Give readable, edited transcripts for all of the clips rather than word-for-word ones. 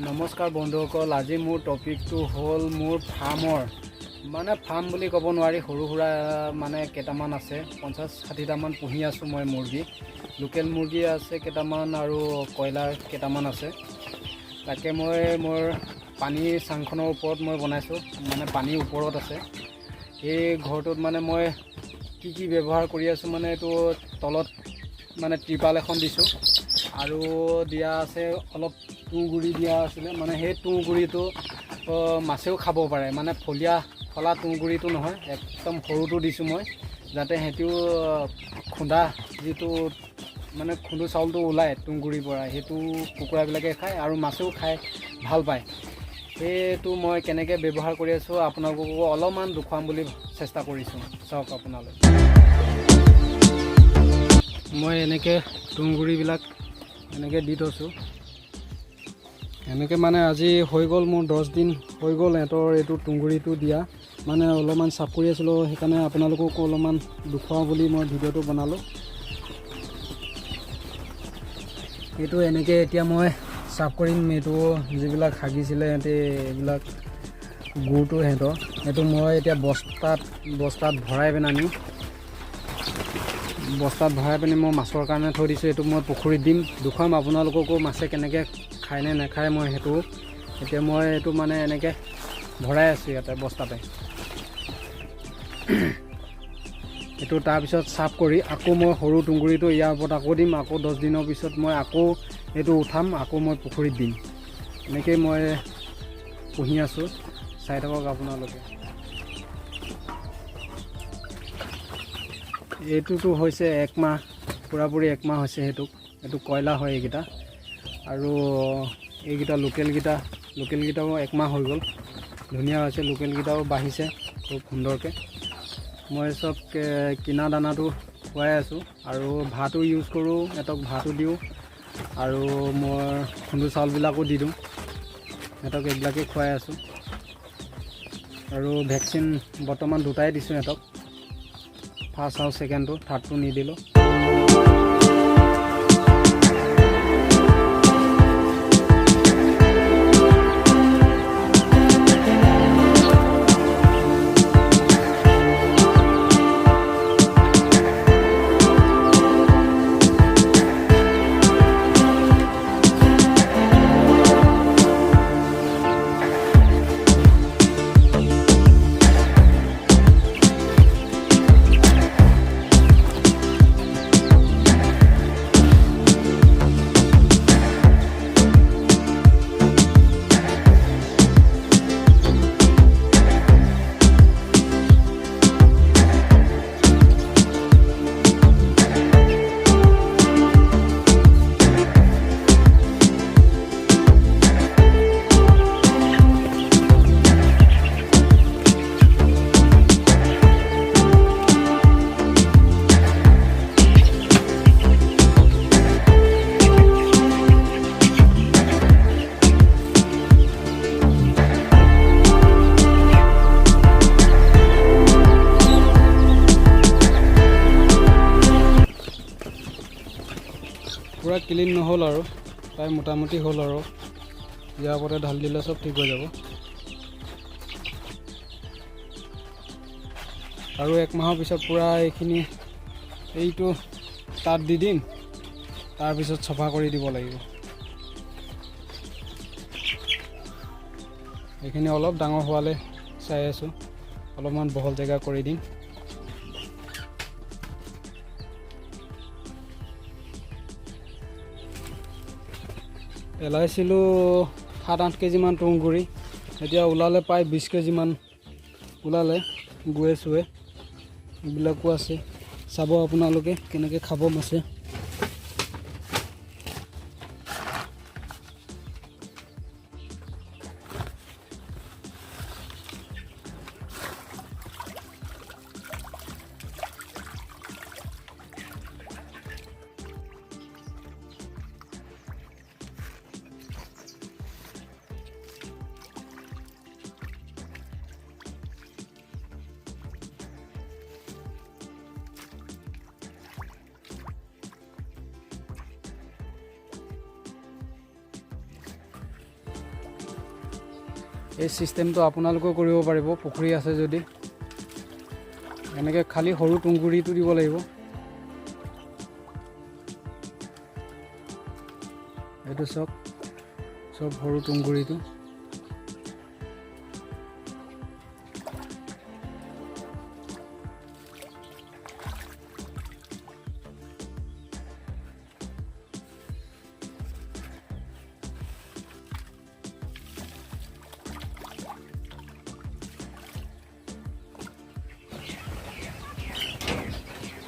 নমস্কাৰ বন্ধুসকল, আজি মোৰ টপিকটো হ'ল মোৰ ফাৰ্মৰ ফাৰ্ম বুলি ক'ব নোৱাৰি, সৰু সুৰা কেইটামান আছে, 50-60টামান পুহি আছোঁ মই মুৰ্গী। লোকেল মুৰ্গী আছে কেইটামান আৰু কয়লাৰ কেইটামান আছে। তাকে মই মোৰ পানীৰ চাংখনৰ ওপৰত মই বনাইছোঁ, পানীৰ ওপৰত আছে। এই ঘৰটোত মই কি ব্যৱহাৰ কৰি আছোঁ এইটো তলত ত্ৰিপাল এখন দিছোঁ আৰু দিয়া আছে অলপ তুঁহগুৰি দিয়া আছিলে, সেই তুঁহগুৰিটো মাছেও খাব পাৰে, ফলা তুঁহগুৰিটো নহয়, একদম সৰুটো দিছোঁ মই, যাতে সিহঁতিও খুন্দা যিটো খুন্দু চাউলটো ওলায় তুঁহগুৰিৰ পৰা, সেইটো কুকুৰাবিলাকে খায় আৰু মাছেও খাই ভাল পায়। সেইটো মই কেনেকৈ ব্যৱহাৰ কৰি আছোঁ আপোনালোককো অলপমান দেখুৱাম বুলি চেষ্টা কৰিছোঁ। চাওক আপোনালোক, মই এনেকৈ তুঁহগুৰিবিলাক এনেকৈ দি থৈছোঁ। এনেকৈ আজি হৈ গ'ল মোৰ 10 দিন হৈ গ'ল সিহঁতৰ এইটো তুঁহগুৰিটো দিয়া, অলপমান চাফ কৰি আছিলোঁ, সেইকাৰণে আপোনালোককো অলপমান দেখুৱাওঁ বুলি মই ভিডিঅ'টো বনালোঁ। এইটো এনেকৈ এতিয়া মই চাফ কৰিম। এইটো যিবিলাক হাগিছিলে সিহঁতে, এইবিলাক গুটো সিহঁতৰ, সেইটো মই এতিয়া বস্তাত ভৰাই পিনে আনি মই মাছৰ কাৰণে থৈ দিছোঁ। এইটো মই পুখুৰীত দিম, দেখুৱাম আপোনালোককো মাছে কেনেকৈ খায় নে নাখায়। মই সেইটো এতিয়া মই এইটো এনেকৈ ভৰাই আছোঁ ইয়াতে বস্তাতে। এইটো তাৰপিছত চাফ কৰি আকৌ মই সৰু তুঁহগুৰিটো ইয়াৰ ওপৰত আকৌ দিম। আকৌ 10 দিনৰ পিছত মই আকৌ এইটো উঠাম, আকৌ মই পুখুৰীত দিম। এনেকৈয়ে মই পুহি আছোঁ, চাই থাকক আপোনালোকে। এইটোতো হৈছে 1 মাহ, পূৰাপূৰি 1 মাহ হৈছে এইটো কয়লা হয় এইকেইটা, আৰু এইকেইটা লোকেলকেইটাও 1 মাহ হৈ গ'ল, ধুনীয়া হৈছে। লোকেলকেইটাও বাঢ়িছে খুব সুন্দৰকৈ। মই চব কিনা দানাটো খুৱাই আছোঁ আৰু ভাতো ইউজ কৰোঁ, সিহঁতক ভাতো দিওঁ আৰু মই খুন্দু চাউলবিলাকো দি দিওঁ সিহঁতক, এইবিলাকেই খুৱাই আছোঁ। আৰু ভেকচিন বৰ্তমান 2টাই দিছোঁ সিহঁতক, ফাৰ্ষ্ট আৰু ছেকেণ্ডটো, থাৰ্ডটো নিদিলোঁ। পূৰা ক্লিন নহ'ল আৰু প্ৰায় মোটামুটি হ'ল, আৰু ইয়াৰ ওপৰতে ঢালি দিলে চব ঠিক হৈ যাব। আৰু 1 মাহৰ পিছত পূৰা এইটো তাত দি দিম, তাৰপিছত চফা কৰি দিব লাগিব। এইখিনি অলপ ডাঙৰ হোৱালৈ চাই আছোঁ, অলপমান বহল জেগা কৰি দিম। পেলাইছিলোঁ 7-8 কেজিমান তুঁহগুৰি, এতিয়া ওলালে প্ৰায় 20 কেজিমান ওলালে। গুৱে চুৱে এইবিলাকো আছে, চাব আপোনালোকে কেনেকৈ খাব মাছে। এই চিষ্টেমটো আপোনালোকেও কৰিব পাৰিব পুখুৰী আছে যদি। এনেকৈ খালি সৰু তুঁহগুৰিটো দিব লাগিব। এইটো চব সৰু তুঁহগুৰিটো।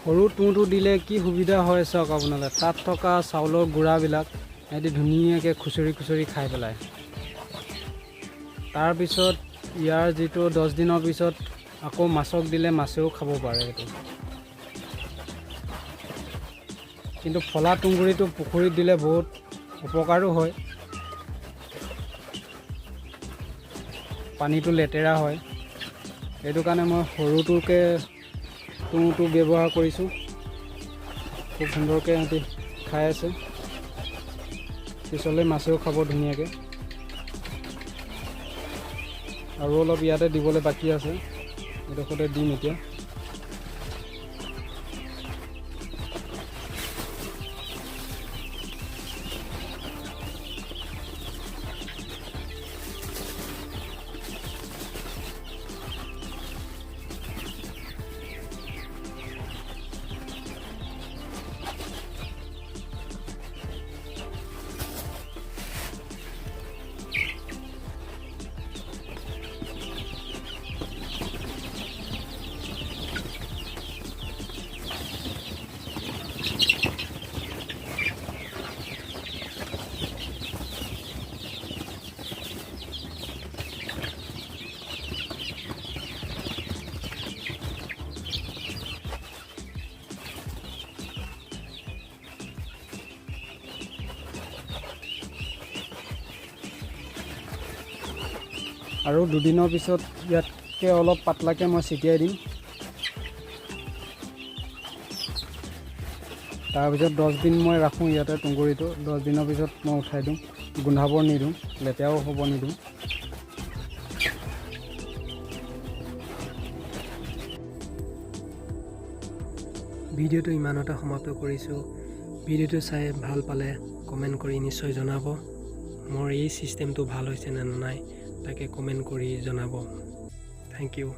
সৰু তুঁহটো দিলে কি সুবিধা হয় চাওক আপোনালোকে, তাত থকা চাউলৰ গুড়াবিলাক সিহঁতি ধুনীয়াকৈ খুচৰি খুচৰি খাই পেলায়। তাৰপিছত ইয়াৰ যিটো 10 দিনৰ পিছত আকৌ মাছক দিলে মাছেও খাব পাৰে এইটো। কিন্তু ফলা তুঁহগুৰিটো পুখুৰীত দিলে বহুত উপকাৰো হয়। পানীটো লেতেৰা হয়, সেইটো কাৰণে মই সৰুটোকে তুঁহটো ব্যৱহাৰ কৰিছোঁ। খুব সুন্দৰকৈ সিহঁতি খাই আছে, পিছলৈ মাছেও খাব ধুনীয়াকৈ। আৰু অলপ ইয়াতে দিবলৈ বাকী আছে, এইডোখৰতে দিম এতিয়া। আৰু 2 দিনৰ পিছত ইয়াতকৈ অলপ পাতলাকৈ মই ছিটিয়াই দিম। তাৰপিছত 10 দিন মই ৰাখোঁ ইয়াতে তুঁহগুৰিটো। 10 দিনৰ পিছত মই উঠাই দিওঁ, গোন্ধাব নিদিওঁ, লেতেৰাও হ'ব নিদিওঁ। ভিডিঅ'টো ইমানতে সমাপ্ত কৰিছোঁ। ভিডিঅ'টো চাই ভাল পালে কমেণ্ট কৰি নিশ্চয় জনাব। মোৰ এই চিষ্টেমটো ভাল হৈছে নে নাই তাকে কমেণ্ট কৰি জনাব। Thank U.